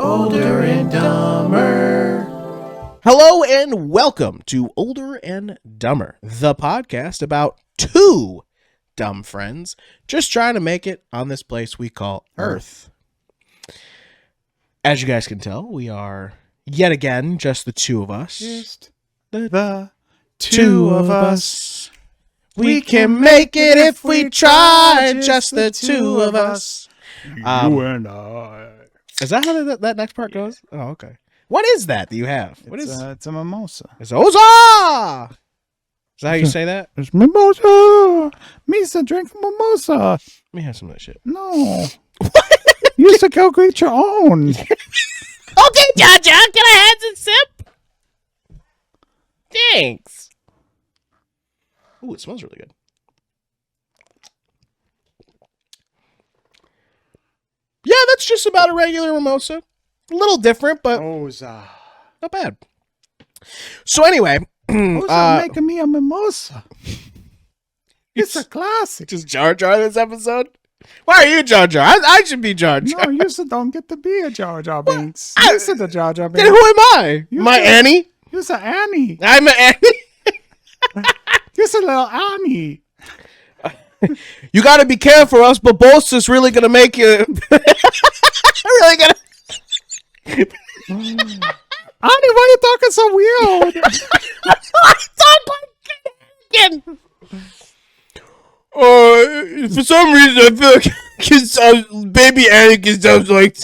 Older and Dumber. Hello and welcome to Older and Dumber, the podcast about two dumb friends just trying to make it on this place we call Earth. As you guys can tell, we are yet again just the two of us. Just the two of us. We can make it if we try, just the two of us. You and I. Is that how that next part goes? Oh, okay. What is that you have? It's a mimosa. It's Oza! Is that how you say that? It's mimosa. Misa, drink mimosa. Let me have some of that shit. No. You used to calculate your own. Okay, John, can I have some sip? Thanks. Ooh, it smells really good. Yeah, that's just about a regular mimosa. A little different, but Oza. not bad. So anyway, Oza making me a mimosa. It's a classic. Just Jar Jar this episode? Why are you Jar Jar? I should be Jar Jar. No, you said don't get to be a Jar Jar Binks. I- You said the Jar Jar Then Binks. who am I? You My said- Annie? You said Annie. I'm an Annie. You said little Annie. You got to be careful, else Barbosa's really gonna make you. Really gonna. Annie, why are you talking so weird? For some reason, I feel like baby Anakin sounds like.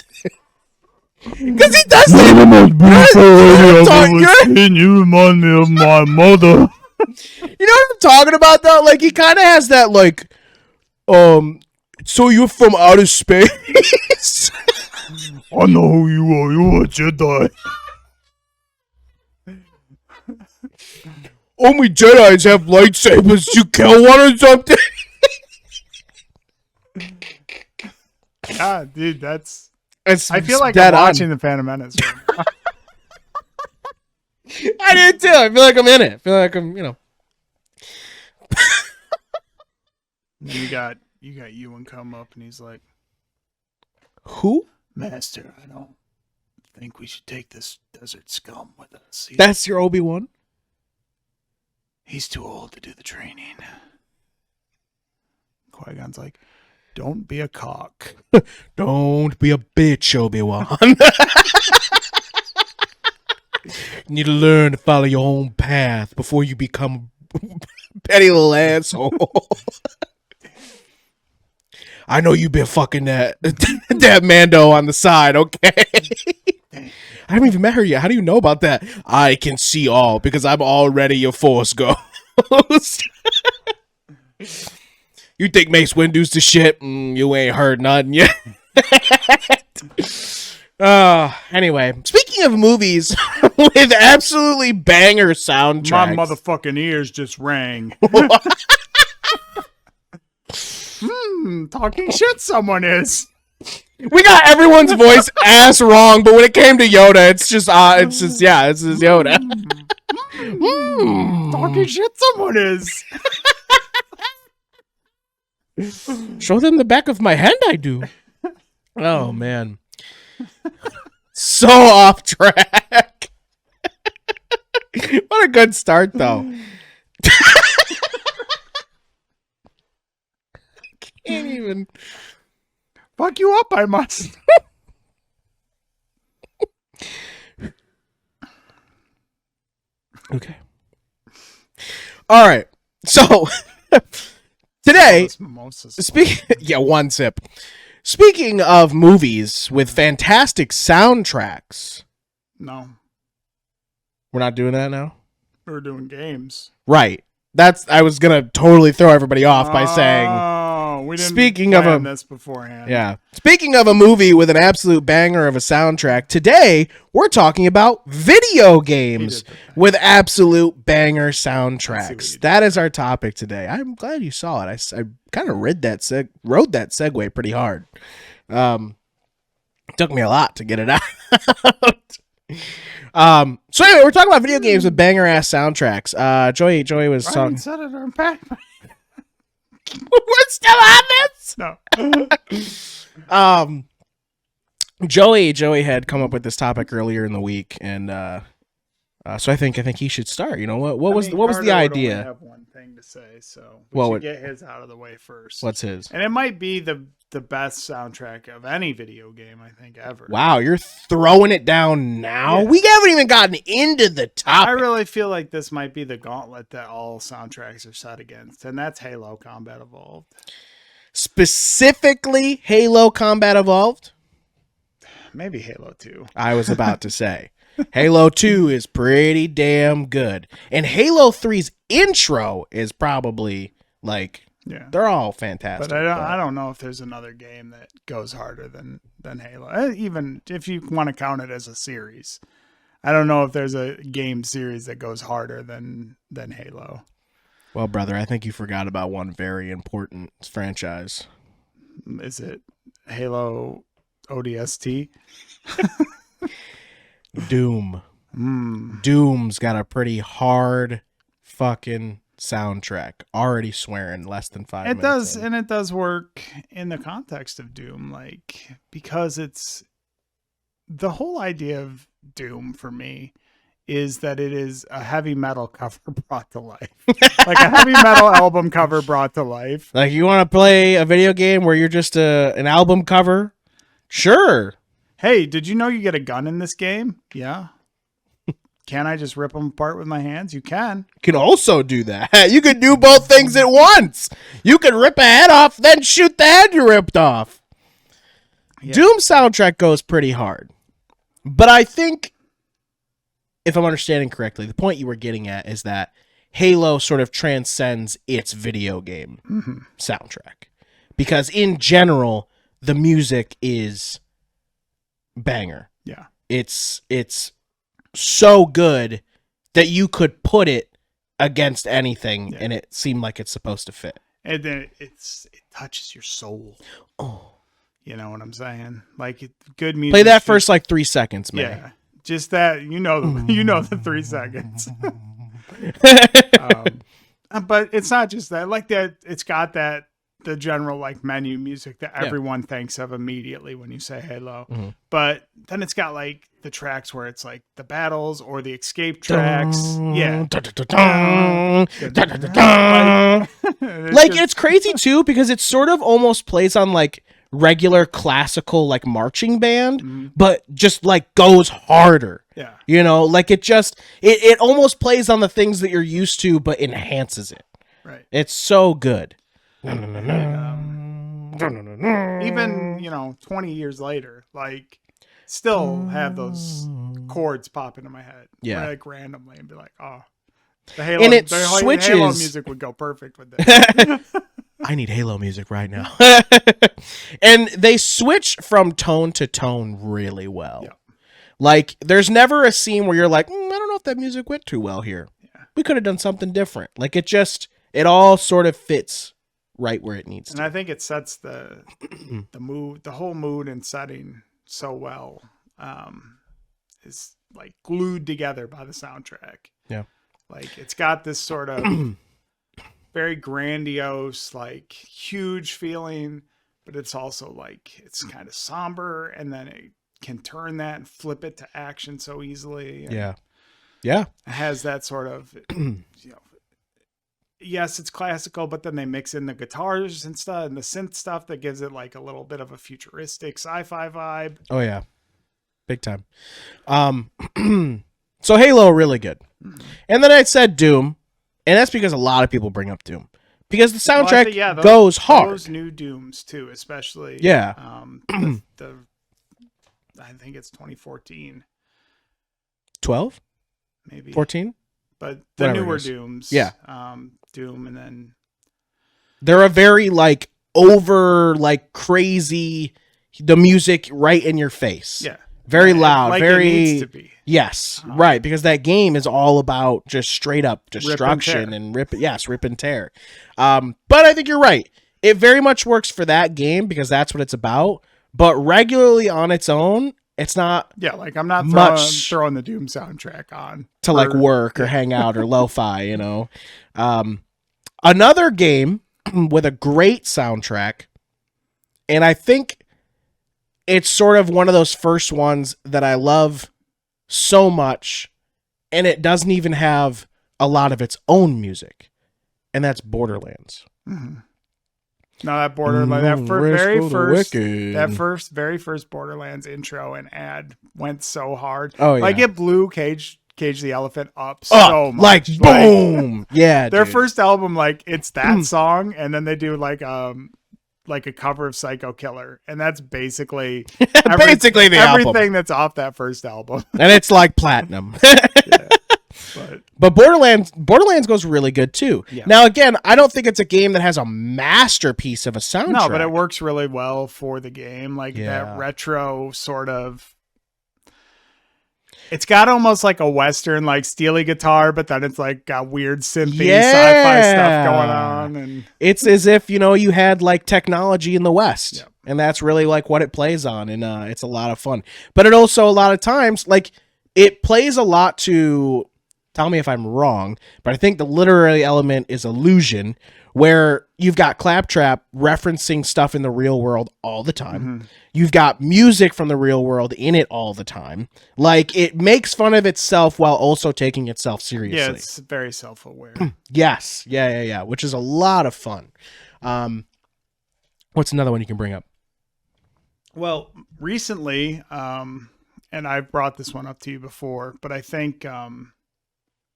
Because he does You're the most beautiful lady I've ever seen. You remind me of my mother. You know what I'm talking about, though? Like, he kind of has that, like, so you're from outer space? I know who you are. You're a Jedi. Only Jedis have lightsabers. You kill one or something? Yeah, dude, that's... It's I feel like dead I'm on. watching The Phantom Menace. I did, too. I feel like I'm in it. I feel like I'm, you know. You got Ewan come up and he's like, Who? Master, I don't think we should take this desert scum with us. That's your Obi-Wan? He's too old to do the training. Qui-Gon's like, don't be a cock. Don't be a bitch, Obi-Wan. You need to learn to follow your own path before you become a petty little asshole. I know you've been fucking that Mando on the side, okay? I haven't even met her yet. How do you know about that? I can see all because I'm already a Force ghost. You think Mace Windu's the shit? You ain't heard nothing yet. Anyway, speaking of movies with absolutely banger soundtracks. My motherfucking ears just rang. Talking shit someone is. We got everyone's voice ass wrong, but when it came to Yoda, it's just Yoda. Talking shit someone is. Show them the back of my hand, I do. Oh, man. So off track. What a good start, though. Can't even. Fuck you up, I must. Okay. All right. So today, one sip. Speaking of movies with fantastic soundtracks. No. We're not doing that now? We're doing games. Right. I was going to totally throw everybody off by saying, we didn't speaking of plan this beforehand. Yeah. Speaking of a movie with an absolute banger of a soundtrack, today we're talking about video games with absolute banger soundtracks. That is our topic today. I'm glad you saw it. I kind of wrote that segue pretty hard. Took me a lot to get it out. So anyway, we're talking about video games with banger ass soundtracks. Joey was talking. Said it or back. We're still on this? No. Joey had come up with this topic earlier in the week, and so I think he should start. You know what was the Carter idea? Would only have one thing to say, so What we would- should get his out of the way first. What's his? And it might be the best soundtrack of any video game I think ever. Wow, you're throwing it down now. Yeah. We haven't even gotten into the topic. I really feel like this might be the gauntlet that all soundtracks are set against, and that's Halo Combat Evolved. Specifically, Halo Combat Evolved. Maybe Halo 2. I was about to say. Halo 2 is pretty damn good. And Halo 3's intro is probably like Yeah. they're all fantastic. But I don't know if there's another game that goes harder than Halo. Even if you want to count it as a series. I don't know if there's a game series that goes harder than Halo. Well, brother, I think you forgot about one very important franchise. Is it Halo ODST? Doom. Doom's got a pretty hard fucking soundtrack. Already swearing less than 5 minutes. It does, in. and it does work in the context of Doom, like, because it's the whole idea of Doom for me is that it is a heavy metal cover brought to life. Like a heavy metal album cover brought to life. Like, you want to play a video game where you're just an album cover? Sure. Hey, did you know you get a gun in this game? Yeah. Can I just rip them apart with my hands? You can. You can also do that. You can do both things at once. You can rip a head off, then shoot the head you ripped off. Yeah. Doom soundtrack goes pretty hard. But I think, if I'm understanding correctly, the point you were getting at is that Halo sort of transcends its video game soundtrack. Because in general, the music is banger. Yeah. It's so good that you could put it against anything and it seemed like it's supposed to fit. And then it touches your soul. Oh. You know what I'm saying? Like good music. Play that first like 3 seconds, man. Yeah. Just that, you know the 3 seconds. But it's not just that. Like that, it's got the general like menu music that everyone thinks of immediately when you say Halo. Mm-hmm. But then it's got like the tracks where it's like the battles or the escape tracks. Yeah. Like it's crazy too because it sort of almost plays on like regular classical like marching band, but just like goes harder. Yeah. You know, like it almost plays on the things that you're used to, but enhances it. Right. It's so good. Even 20 years later, like still have those chords pop into my head, like randomly, and be like, oh, the Halo, and it Halo switches. music would go perfect with this. I need Halo music right now. And they switch from tone to tone really well. Yeah. Like, there's never a scene where you're like, I don't know if that music went too well here. Yeah. We could have done something different. Like, it all sort of fits right where it needs to. And I think it sets the mood, the whole mood and setting so well. Is like glued together by the soundtrack. Yeah. Like, it's got this sort of very grandiose, like huge feeling, but it's also like it's kind of somber, and then it can turn that and flip it to action so easily. Yeah. It has that sort of, yes, it's classical, but then they mix in the guitars and stuff and the synth stuff that gives it like a little bit of a futuristic sci-fi vibe. Oh yeah. Big time. So Halo, really good. And then I said Doom, and that's because a lot of people bring up Doom. Because the soundtrack goes hard. Those new Dooms too, especially. Yeah. I think it's 2014. 12? Maybe. 14? But the Whatever newer it is. Dooms. Yeah. Doom, and then they're a very like over like crazy, the music right in your face. Yeah. Very loud, like very it needs to be. Yes, right, because that game is all about just straight up destruction rip and tear. But I think you're right. It very much works for that game because that's what it's about. But regularly on its own, it's not. Yeah, like I'm not throwing the Doom soundtrack on to like work or hang out or lo-fi, Another game with a great soundtrack, and I think it's sort of one of those first ones that I love so much, and it doesn't even have a lot of its own music, and that's Borderlands. Mm-hmm. No, that Borderlands, very first Borderlands intro and ad went so hard. Oh yeah, like it blew Cage the Elephant up so much. Like boom, yeah. Their dude. first album, like it's that song, and then they do like a cover of Psycho Killer, and that's basically basically the everything album. That's off that first album, and it's like platinum. Yeah. But Borderlands goes really good too. Yeah. Now again, I don't think it's a game that has a masterpiece of a soundtrack. No, but it works really well for the game. Like that retro sort of. It's got almost like a Western, like steely guitar, but then it's like got weird synthy sci-fi stuff going on, and it's as if you had like technology in the West, and that's really like what it plays on, and it's a lot of fun. But it also a lot of times like it plays a lot to. Tell me if I'm wrong, but I think the literary element is illusion, where you've got Claptrap referencing stuff in the real world all the time. Mm-hmm. You've got music from the real world in it all the time. Like, it makes fun of itself while also taking itself seriously. Yeah, it's very self-aware. Yes. Yeah. Which is a lot of fun. What's another one you can bring up? Well, recently, and I've brought this one up to you before, but I think...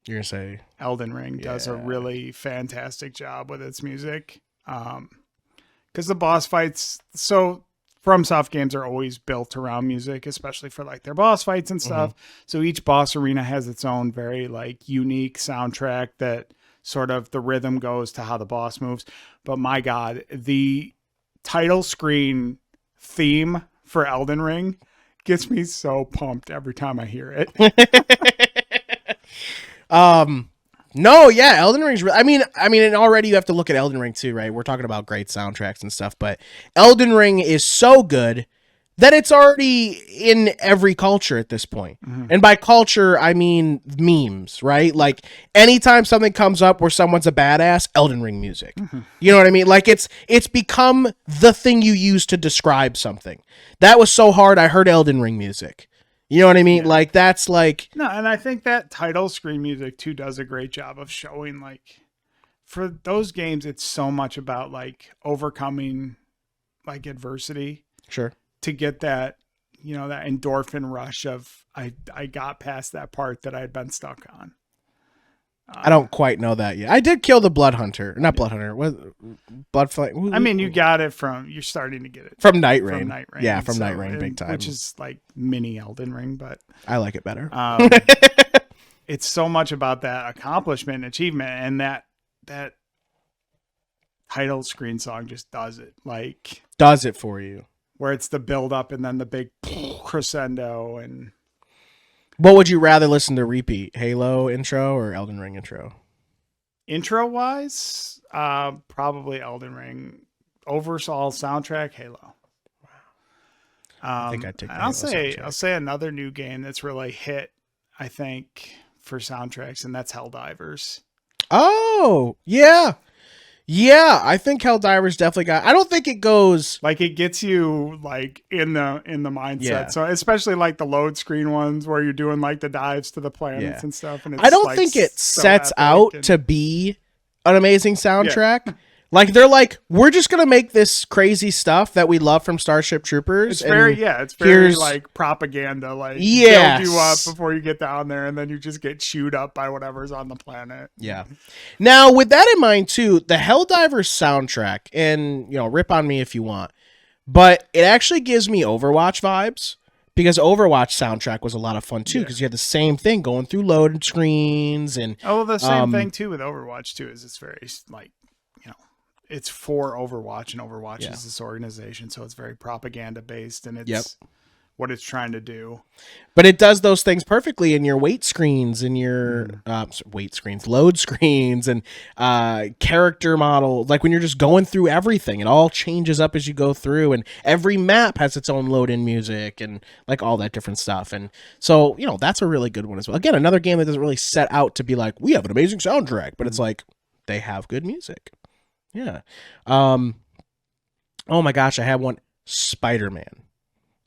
You're going to say Elden Ring does a really fantastic job with its music. Because the boss fights, so FromSoft games are always built around music, especially for like their boss fights and stuff. Mm-hmm. So each boss arena has its own very like unique soundtrack that sort of the rhythm goes to how the boss moves. But my God, the title screen theme for Elden Ring gets me so pumped every time I hear it. No, yeah, Elden Ring's I mean, and already you have to look at Elden Ring too, right? We're talking about great soundtracks and stuff, but Elden Ring is so good that it's already in every culture at this point. Mm-hmm. And by culture, I mean memes, right? Like anytime something comes up where someone's a badass, Elden Ring music. Mm-hmm. You know what I mean? Like it's become the thing you use to describe something. That was so hard, I heard Elden Ring music. You know what I mean? Yeah. Like that's like no, and I think that title screen music too does a great job of showing like for those games it's so much about like overcoming like adversity. Sure. To get that, that endorphin rush of I got past that part that I had been stuck on. I don't quite know that yet. I did kill the Blood Hunter. Not Blood Hunter. What? Bloodfight. I mean, you got it you're starting to get it. From Night Rain. Yeah, from so, Night Rain, big time. Which is like mini Elden Ring, but... I like it better. It's so much about that accomplishment and achievement, and that title screen song just does it. Like... Does it for you. Where it's the build up and then the big crescendo and... What would you rather listen to repeat? Halo intro or Elden Ring intro? Intro wise, probably Elden Ring. Overall soundtrack, Halo. Wow. I think I'd take. I'll say another new game that's really hit. I think for soundtracks, and that's Helldivers. Oh yeah. Yeah, I think Helldivers definitely got. I don't think it goes like it gets you like in the mindset. Yeah. So especially like the load screen ones where you're doing like the dives to the planets and stuff. And it's I don't think it sets out to be an amazing soundtrack. Yeah. Like they're like, we're just gonna make this crazy stuff that we love from Starship Troopers. It's very like propaganda. Like build you up before you get down there, and then you just get chewed up by whatever's on the planet. Yeah. Now, with that in mind, too, the Helldivers soundtrack, and rip on me if you want, but it actually gives me Overwatch vibes because Overwatch soundtrack was a lot of fun too because you had the same thing going through loaded screens and the same thing too with Overwatch too is it's very like. It's for Overwatch, and Overwatch is this organization, so it's very propaganda based, and it's what it's trying to do. But it does those things perfectly in your wait screens, and your load screens, and character models. Like when you're just going through everything, it all changes up as you go through, and every map has its own load-in music, and like all that different stuff. And so, that's a really good one as well. Again, another game that doesn't really set out to be like, we have an amazing soundtrack, but it's like they have good music. Yeah. Oh my gosh, I have one. Spider-Man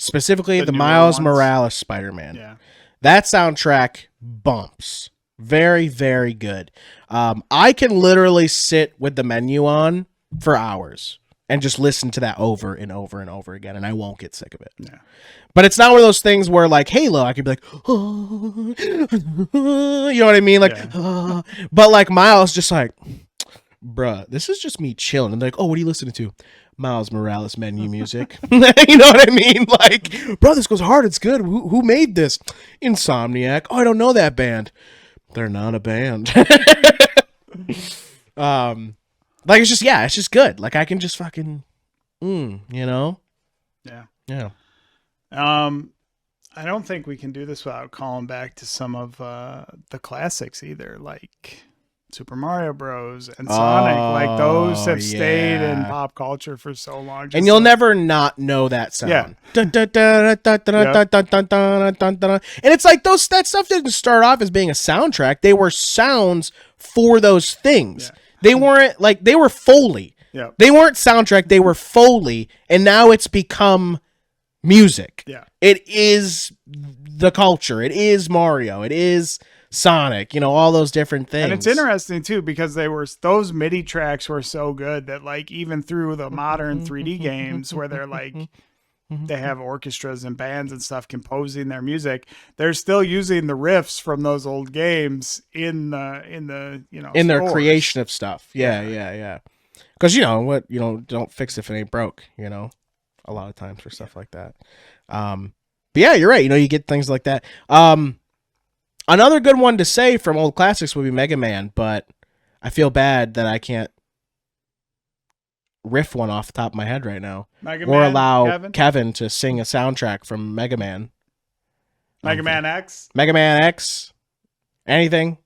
specifically the newer Miles ones. Morales Spider-Man. Yeah. That soundtrack bumps. Very, very good. I can literally sit with the menu on for hours and just listen to that over and over and over again, and I won't get sick of it. Yeah. But it's not one of those things where, like, Halo, I could be like, oh, you know what I mean? Like, Yeah. but like Miles, just like, bruh, this is just me chilling. And they're like, oh, what are you listening to? Miles Morales menu music. You know what I mean? Like, bro, this goes hard. It's good. Who made this? Insomniac. Oh, I don't know that band. They're not a band. Like, it's just good. Like, I can just fucking, you know? Yeah. Yeah. I don't think we can do this without calling back to some of the classics either, like Super Mario Bros. And Sonic. Like, those have stayed in pop culture for so long. And you'll never not know that sound. And it's like that stuff didn't start off as being a soundtrack. They were sounds for those things. Yeah. They weren't like, they were Foley. Yeah. They weren't soundtrack, they were Foley, and now it's become music. Yeah. It is the culture. It is Mario. It is Sonic, all those different things. And it's interesting too, because those MIDI tracks were so good that, like, even through the modern 3D games where they're like, they have orchestras and bands and stuff composing their music, they're still using the riffs from those old games in their scores. Creation of stuff. Yeah. Because don't fix if it ain't broke. A lot of times for stuff like that. But yeah, you're right. You get things like that. Another good one to say from old classics would be Mega Man, but I feel bad that I can't riff one off the top of my head right now. Allow Kevin to sing a soundtrack from Mega Man. Mega Man X? Mega Man X? Anything?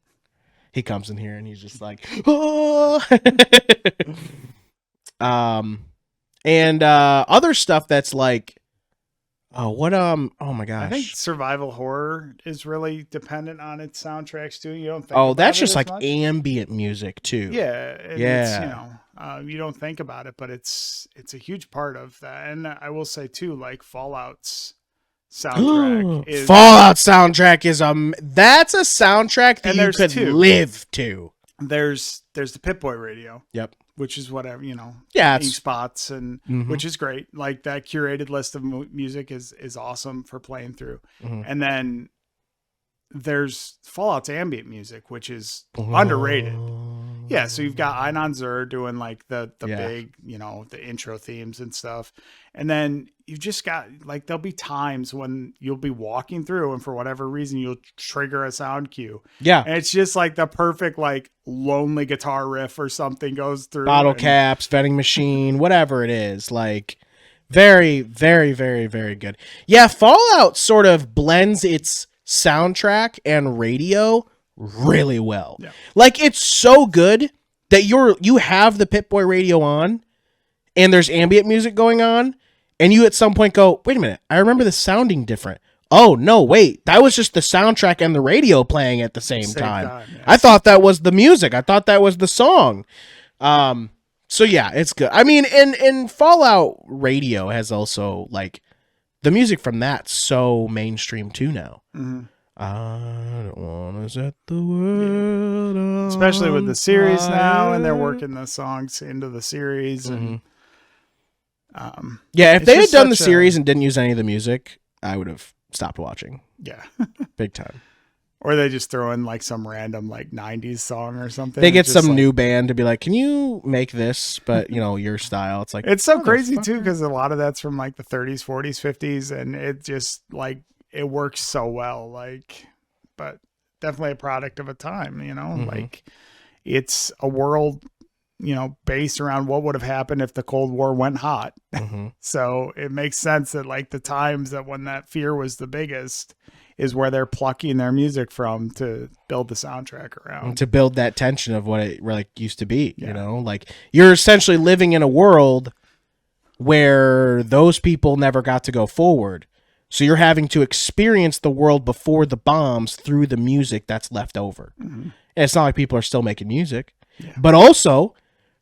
He comes in here and he's just like, oh! And other stuff that's like, oh my gosh. I think survival horror is really dependent on its soundtracks too. You don't think that's just like much? Ambient music too. Yeah. It's, you don't think about it, but it's a huge part of that. And I will say too, like Fallout's soundtrack Fallout soundtrack is that's a soundtrack that you could live to. There's the Pip-Boy radio. Yep. Which is whatever, ink spots and which is great. Like, that curated list of music is awesome for playing through. And then there's Fallout's ambient music, which is underrated. Yeah, so you've got Einon Zur doing like the big, the intro themes and stuff. And then you've just got, like, there'll be times when you'll be walking through and for whatever reason you'll trigger a sound cue. Yeah. And it's just like the perfect, like, lonely guitar riff or something goes through. Bottle caps, vending machine, whatever it is. Like, very, very, very, very good. Yeah, Fallout sort of blends its soundtrack and radio really well. Yeah. Like, it's so good that you have the Pip-Boy radio on and there's ambient music going on and you at some point go, wait a minute, I remember this sounding different. Oh, no, wait, that was just the soundtrack and the radio playing at the same time. Yeah. I thought that was the music. I thought that was the song. So yeah, it's good. I mean, and Fallout radio has also, like, the music from that's so mainstream too now. Mm-hmm. I don't want to set the world on especially with the series fire. Now, and they're working the songs into the series. And if they had done the series and didn't use any of the music, I would have stopped watching. Yeah. Big time. Or they just throw in like some random like 90s song or something. They get some new band to be like, can you make this, but your style? It's like, it's so crazy too, because a lot of that's from like the 30s, 40s, 50s, and it just like, it works so well, like, but definitely a product of a time, like, it's a world, based around what would have happened if the Cold War went hot. So it makes sense that, like, the times that when that fear was the biggest is where they're plucking their music from to build the soundtrack around. To build that tension of what it really used to be, like, you're essentially living in a world where those people never got to go forward. So you're having to experience the world before the bombs through the music that's left over. And it's not like people are still making music. Yeah. But also,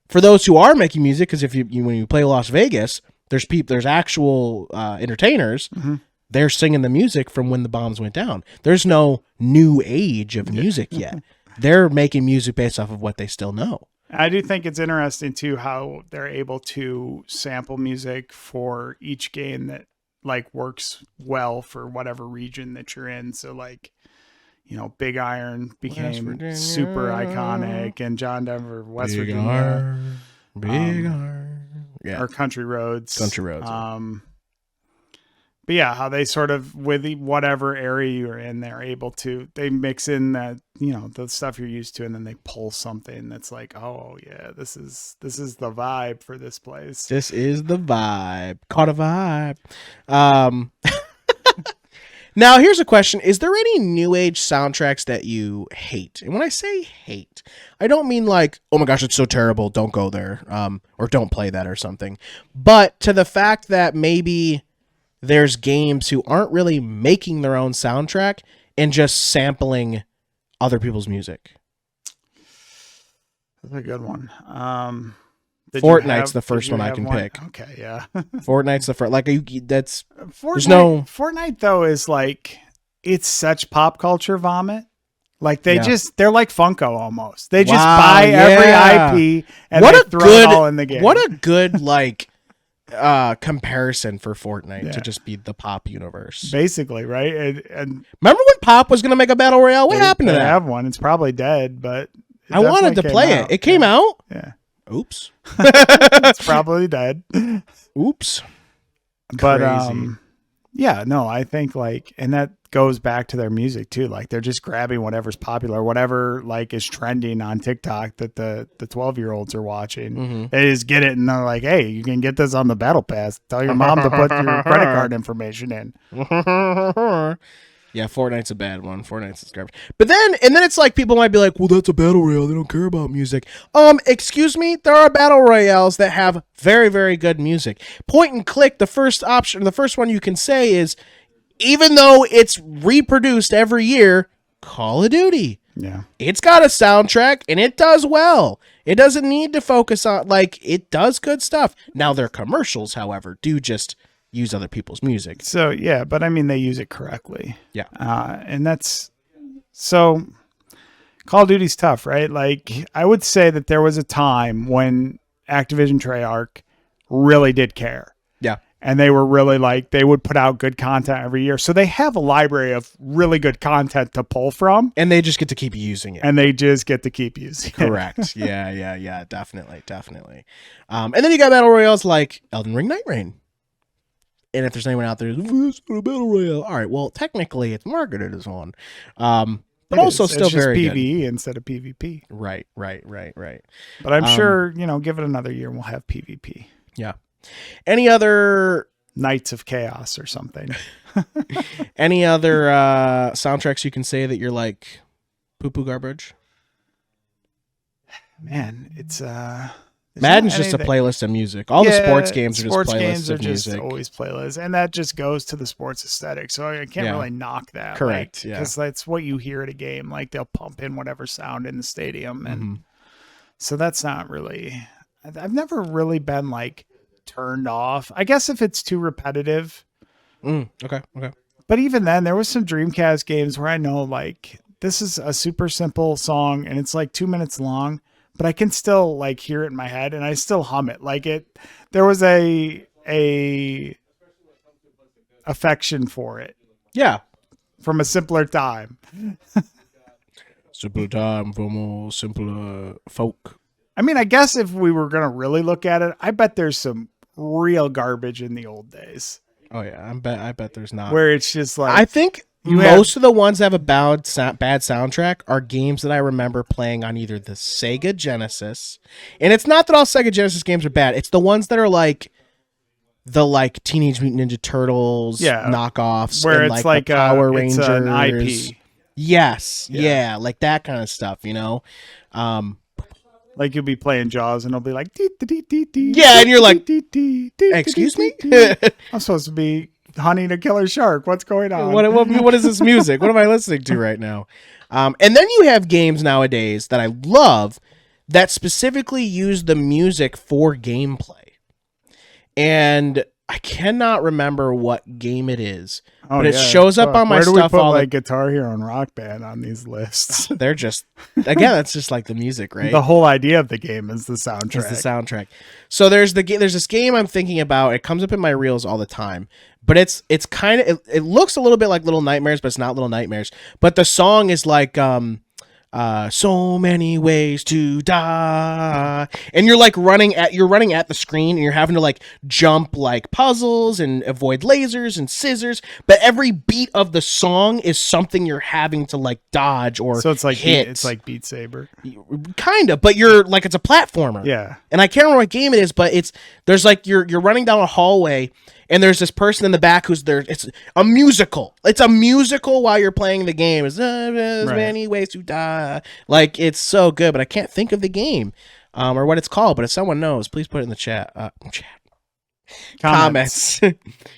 for those who are making music, because when you play Las Vegas, There's actual entertainers. Mm-hmm. They're singing the music from when the bombs went down. There's no new age of music yet. They're making music based off of what they still know. I do think it's interesting too how they're able to sample music for each game that like works well for whatever region that you're in. So like, you know, Big Iron became super iconic, and John Denver, West Virginia, Big Iron, yeah, or Country Roads. But yeah, how they sort of, with whatever area you're in, they mix in that, you know, the stuff you're used to, and then they pull something that's like, oh yeah, this is the vibe for this place. This is the vibe. Caught a vibe. Now here's a question. Is there any new age soundtracks that you hate? And when I say hate, I don't mean like, oh my gosh, it's so terrible, don't go there, or don't play that or something. But to the fact that maybe there's games who aren't really making their own soundtrack and just sampling other people's music. That's a good one. Fortnite's the first one I can pick. Okay, yeah. Fortnite's the first. Like, that's Fortnite, there's no Fortnite though is like, it's such pop culture vomit. Like they're like Funko almost. They just buy every IP and they throw it all in the game. What a good like comparison for Fortnite to just be the pop universe. Basically, right? And remember when Pop was going to make a battle royale? What happened to that? They have one. It's probably dead, but I wanted to play it. It came out? Yeah. Oops. It's probably dead. Oops. But Crazy. yeah, no, I think like, and that goes back to their music too. Like they're just grabbing whatever's popular, whatever like is trending on TikTok that the 12-year-olds are watching. Mm-hmm. They just get it and they're like, hey, you can get this on the battle pass. Tell your mom to put your credit card information in. Yeah, Fortnite's a bad one. Fortnite's garbage. But then it's like people might be like, well, that's a battle royale. They don't care about music. Excuse me? There are battle royales that have very, very good music. Point and click, the first one you can say is, even though it's reproduced every year, Call of Duty. Yeah. It's got a soundtrack and it does well. It doesn't need to focus on, like, it does good stuff. Now their commercials, however, do just use other people's music. So yeah, but I mean they use it correctly. Yeah. And that's so Call of Duty's tough, right? Like I would say that there was a time when Activision Treyarch really did care. Yeah. And they were really like, they would put out good content every year. So they have a library of really good content to pull from. And they just get to keep using it. Correct. Yeah. Definitely. And then you got battle royales like Elden Ring Night Rain. And if there's anyone out there who's a battle royale, all right, well, technically it's marketed as one. But also still very good. It's just PvE instead of PvP. Right. But I'm sure, give it another year and we'll have PvP. Yeah. Any other Knights of Chaos or something? Any other soundtracks you can say that you're like poo-poo garbage? Man, it's Madden's just a playlist of music. All the sports games are just playlists of music. Always playlists, and that just goes to the sports aesthetic. So I can't really knock that. Correct. Because that's what you hear at a game. Like they'll pump in whatever sound in the stadium, and so that's not really. I've never really been like turned off. I guess if it's too repetitive. Okay. But even then, there was some Dreamcast games where I know like this is a super simple song, and it's like 2 minutes long. But I can still like hear it in my head and I still hum it. Like there was a affection for it. Yeah. From a simpler time. Simpler time from a simpler folk. I mean, I guess if we were going to really look at it, I bet there's some real garbage in the old days. Oh yeah. I bet there's not. Where it's just like, I think most of the ones that have a bad soundtrack are games that I remember playing on either the Sega Genesis, and it's not that all Sega Genesis games are bad. It's the ones that are like the Teenage Mutant Ninja Turtles knockoffs, where and it's like Power Rangers, it's an IP. Yes, yeah, like that kind of stuff, Like you'll be playing Jaws and it'll be like, yeah, and you're like, excuse me, I'm supposed to be hunting a killer shark. What's going on? What is this music? What am I listening to right now? And then you have games nowadays that I love that specifically use the music for gameplay. and I cannot remember what game it is, Oh, but it shows up on my Where do we stuff put all like Guitar Hero and Rock Band on these lists? They're just, again, that's just like the music, right? The whole idea of the game is the soundtrack. It's the soundtrack. So there's this game I'm thinking about. It comes up in my reels all the time, but it's kind of, it looks a little bit like Little Nightmares, but it's not Little Nightmares. But the song is like, so many ways to die, and you're like running at the screen, and you're having to like jump like puzzles and avoid lasers and scissors, but every beat of the song is something you're having to like dodge or so it's like hit. It's like Beat Saber, kind of, but you're like, it's a platformer. Yeah. And I can't remember what game it is, but there's like you're running down a hallway, and there's this person in the back who's there. It's a musical. It's a musical while you're playing the game. It's many ways to die. Like, it's so good, but I can't think of the game or what it's called. But if someone knows, please put it in the chat. Comments.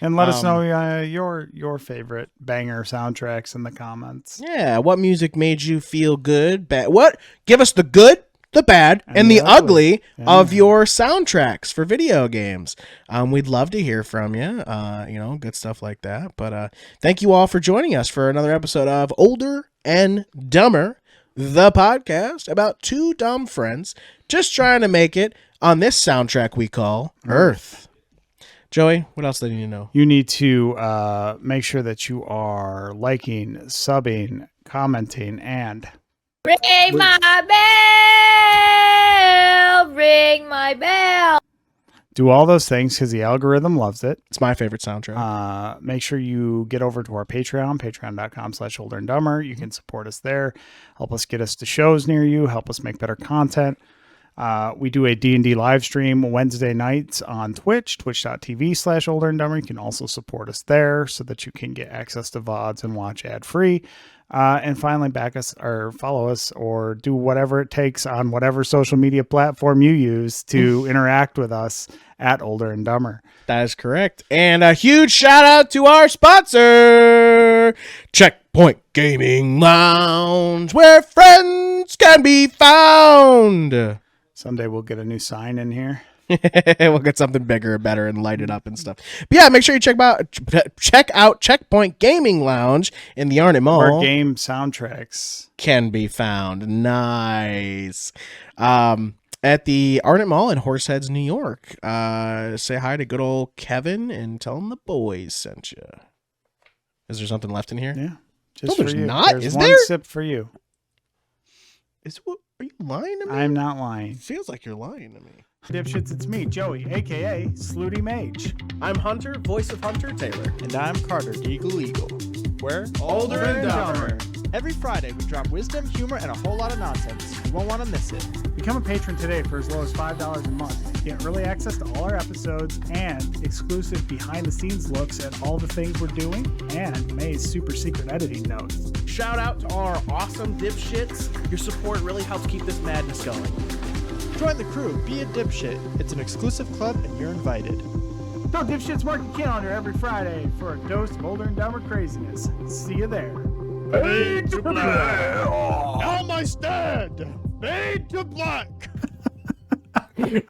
And let us know your favorite banger soundtracks in the comments. Yeah, what music made you feel good? Bad? What? Give us the good, the bad, and the ugly of your soundtracks for video games. We'd love to hear from you. Good stuff like that. But thank you all for joining us for another episode of Older and Dumber, the podcast about two dumb friends just trying to make it on this soundtrack we call Earth. Joey, what else do you need to know? You need to make sure that you are liking, subbing, commenting, and ring my bell, ring my bell. Do all those things because the algorithm loves it. It's my favorite soundtrack. Make sure you get over to our Patreon, patreon.com/OlderNDumber. You can support us there. Help us get us to shows near you. Help us make better content. We do a D&D live stream Wednesday nights on Twitch, twitch.tv/OlderNDumber. You can also support us there so that you can get access to VODs and watch ad-free. And finally, back us or follow us or do whatever it takes on whatever social media platform you use to interact with us at OlderNDumber. That is correct. And a huge shout out to our sponsor, Checkpoint Gaming Lounge, where friends can be found. Someday we'll get a new sign in here. We'll get something bigger and better and light it up and stuff. But yeah, make sure you check out Checkpoint Gaming Lounge in the Arnott Mall. Where game soundtracks can be found. Nice. At the Arnott Mall in Horseheads, New York. Say hi to good old Kevin and tell him the boys sent you. Is there something left in here? Yeah. Just no, there's not. There's is one there? sip for you. Are you lying to me? I'm not lying. It feels like you're lying to me. Dipshits, it's me, Joey, a.k.a. Slooty Mage. I'm Hunter, voice of Hunter Taylor. And I'm Carter, Eagle Eagle. We're Older and Dumber. Every Friday, we drop wisdom, humor, and a whole lot of nonsense. You won't want to miss it. Become a patron today for as low as $5 a month. Get early access to all our episodes and exclusive behind-the-scenes looks at all the things we're doing and May's super secret editing notes. Shout out to all our awesome dipshits. Your support really helps keep this madness going. Join the crew, be a dipshit. It's an exclusive club and you're invited. So Dipshits, mark your calendar every Friday for a dose of Older and Dumber craziness. See you there. Fade to black. On my stand. Fade to black.